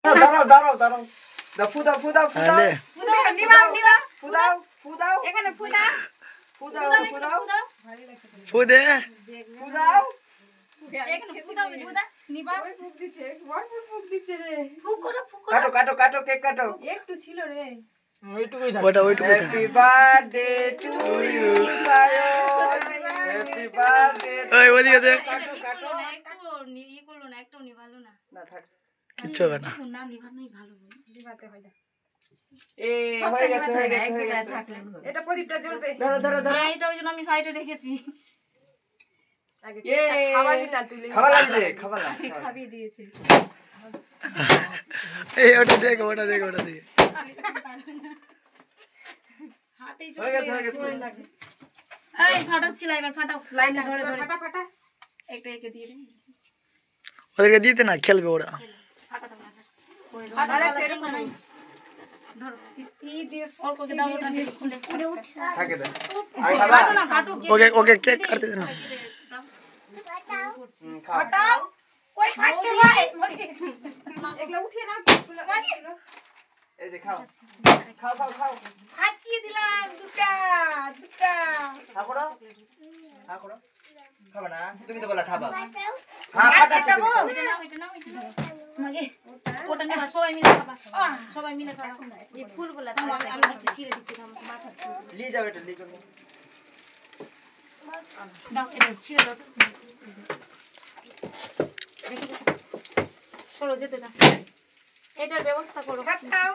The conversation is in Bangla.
দাঁড়াও দাঁড়াও দাঁড়াও দাও ফুদাও ফুদাও ফুদাও ফুদাও নিবাও নিবাও ফুদাও ফুদাও এখানে ফুদা ফুদাও ফুদাও ফুদে ফুদাও এখানে ফুদাও ফুদা নিবাও ফুক দিচ্ছে বড় ফুক দিচ্ছে রে ফুক করো কাটো কাটো কাটো কেক কাটো একটু ছিল রে ওইটুকুই ওটা ওইটুকু happy birthday to you Sayan happy birthday ওই ওদিকে দেখ কাটো কাটো একটু ই করলো না একটু নিভালো না না থাক কিচ্ছু হবে না না নিভানোই ভালো দিবাতে হয় না এই হয়ে গেছে হয়ে গেছে হয়ে গেছে এটা প্রদীপটা জ্বলবে ধরো ধরো ধরো না এটা ওই জন্য আমি সাইডে রেখেছি আগে এ খাবার দিলা তুই খাবার লাগবে খাবার লাগবে খাবিয়ে দিয়েছে এই ওটা দেখ ওটা দেখ ওটা দেখ হাতেই হয়ে গেছে হয়ে গেছে এই ফাটাচ্ছিল এবার ফাটাও লাইনে ধরে ধরে ফাটা ফাটা একটা একে দিয়ে দে ওদেরকে দিতে না খেলবে ওরা ফাটাতে না স্যার ওই আরে ধরো সেরকম নাই ধরো ই দিস অল্পকে দাও ওটা নিয়ে খুলে থাকে দে আর খাবা কাটো না কাটো ওকে ওকে কেক কাটতে দে না খাও ফাটাও কই ফাটছে ভাই এগুলা উঠিয়ে নাও এই যে খাও খাও খাও খাও ফাটিয়ে দিলাম দুটা দুটা খাও করো খাও করো খাবে না তুমি তো বলা খাবা হ্যাঁ ফাটা যাবো ওইটা নাও ওইটা নাও ওইটা নাও মাগে ওটা নেবা সবাই মিলে খাবা সবাই মিলে খাবা এই ফুলগুলা দাও আমি নিচে ছিঁড়ে দিচ্ছি মাথা লি যাও এটা লি যাও দাও এটা ছিঁড়ে দাও তো সরো যেতে দাও এটার ব্যবস্থা করো ফাটাও